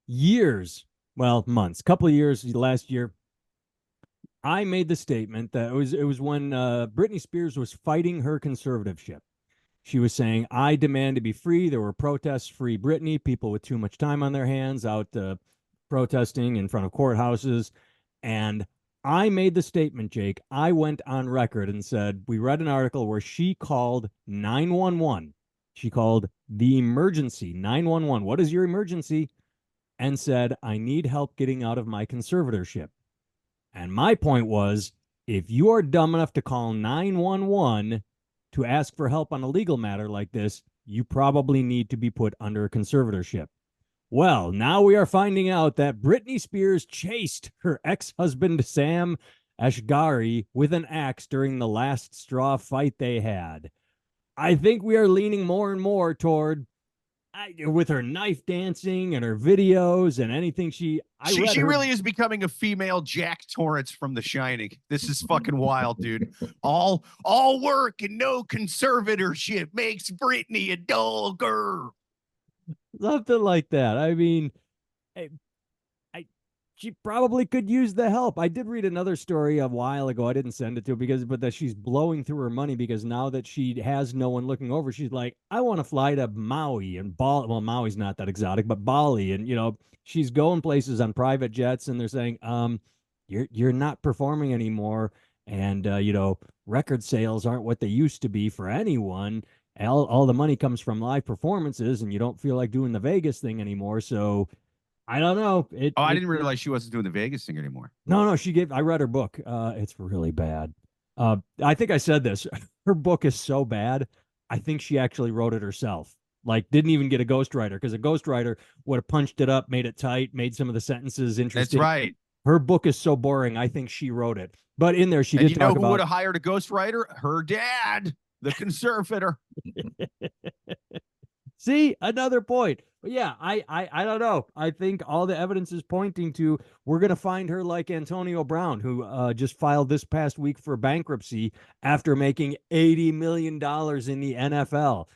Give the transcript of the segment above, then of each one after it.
years, well, months, couple of years last year, I made the statement that it was when Britney Spears was fighting her conservatorship. She was saying, I demand to be free. There were protests, free Britney, people with too much time on their hands out protesting in front of courthouses. And I made the statement, Jake. I went on record and said, we read an article where she called 911. She called the emergency 911. What is your emergency? And said, I need help getting out of my conservatorship. And my point was, if you are dumb enough to call 911 to ask for help on a legal matter like this, you probably need to be put under a conservatorship. Well, now we are finding out that Britney Spears chased her ex husband, Sam Ashgari, with an axe during the last straw fight they had. I think we are leaning more and more toward with her knife dancing and her videos and anything I read She her. really is becoming a female Jack Torrance from The Shining. This is fucking wild, dude. All work and no conservatorship makes Britney a dull girl. Something like that. I mean, I, I she probably could use the help. I did read another story a while ago. I didn't send it to her but that she's blowing through her money because now that she has no one looking over, she's like, I want to fly to Maui and Bali. Well, Maui's not that exotic, but Bali, and she's going places on private jets, and they're saying, you're not performing anymore, and record sales aren't what they used to be for anyone. All the money comes from live performances, and you don't feel like doing the Vegas thing anymore. So I don't know. Oh, I didn't realize she wasn't doing the Vegas thing anymore. No, I read her book. It's really bad. I think I said this. Her book is so bad. I think she actually wrote it herself. Like, didn't even get a ghostwriter because a ghostwriter would have punched it up, made it tight, made some of the sentences That's interesting. right. Her book is so boring. I think she wrote it. But in there, she And did you know talk who would about have hired a ghostwriter? Her dad, the conservator. See, another point. But yeah, I don't know. I think all the evidence is pointing to we're going to find her like Antonio Brown, who just filed this past week for bankruptcy after making $80 million in the NFL.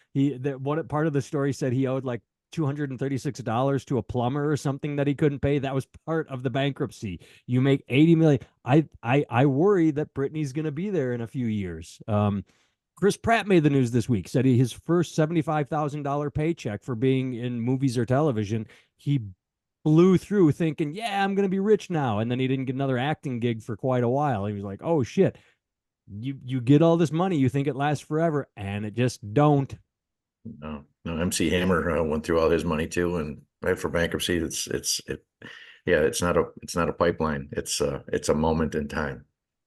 What part of the story said he owed like $236 to a plumber or something that he couldn't pay. That was part of the bankruptcy. You make 80 million. I worry that Britney's going to be there in a few years. Chris Pratt made the news this week, said his first $75,000 paycheck for being in movies or television, he blew through thinking, yeah, I'm going to be rich now. And then he didn't get another acting gig for quite a while. He was like, oh shit, you get all this money, you think it lasts forever, and it just don't. No. MC Hammer went through all his money too, and right for bankruptcy, yeah, it's not a pipeline. It's a moment in time.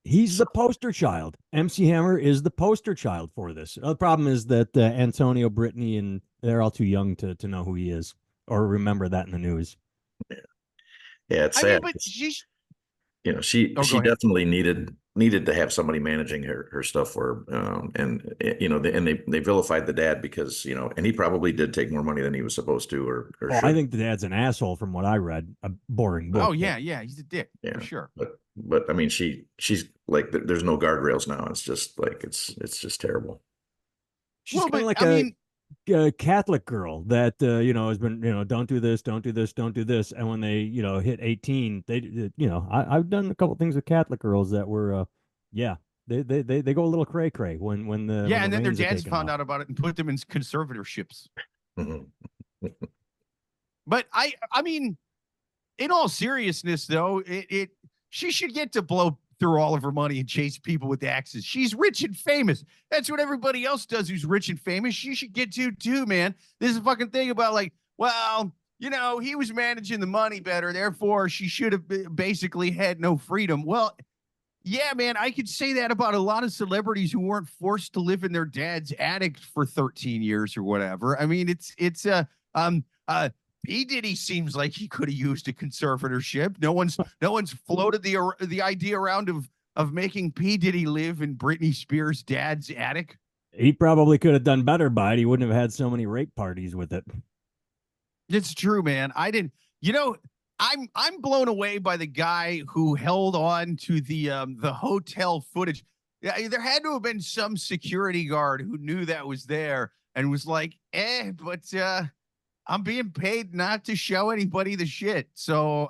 He's the poster child. MC Hammer is the poster child for this. The problem is that Antonio, Brittany, and they're all too young to know who he is or remember that in the news. Yeah, it's I mean, sad. but she's. She definitely needed to have somebody managing her stuff for her. And they vilified the dad because and he probably did take more money than he was supposed to or Oh, should. I think the dad's an asshole from what I read. A boring book. Oh yeah, he's a dick for sure. But I mean, she's like, there's no guardrails now. It's just like it's just terrible. She's kind of like a Catholic girl that has been don't do this, don't do this, don't do this, and when they hit 18, I've done a couple things with Catholic girls that were they go a little cray cray when the and then their dads found off. out about it and put them in conservatorships. Mm-hmm. But I mean, in all seriousness, though, she should get to blow through all of her money and chase people with axes. She's rich and famous. That's what everybody else does who's rich and famous. She should get to too, man. This is a fucking thing about like, well, he was managing the money better, therefore she should have basically had no freedom. Well, yeah, man, I could say that about a lot of celebrities who weren't forced to live in their dad's attic for 13 years or whatever. I mean, P. Diddy seems like he could have used a conservatorship. No one's floated the idea around of making P. Diddy live in Britney Spears' dad's attic. He probably could have done better by it. He wouldn't have had so many rape parties with it. It's true, man. I didn't. I'm blown away by the guy who held on to the hotel footage. Yeah, there had to have been some security guard who knew that was there and was like, but I'm being paid not to show anybody the shit. So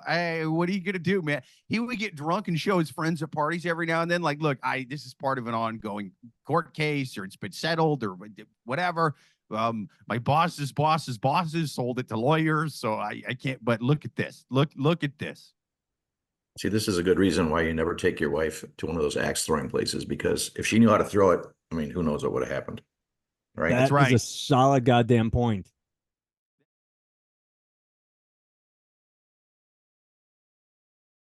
what are you gonna do, man? He would get drunk and show his friends at parties every now and then. Like, look, this is part of an ongoing court case, or it's been settled, or whatever. My boss's bosses sold it to lawyers, so I can't. But look at this. Look at this. See, this is a good reason why you never take your wife to one of those axe throwing places, because if she knew how to throw it, I mean, who knows what would have happened, right? That That's right. is a solid goddamn point.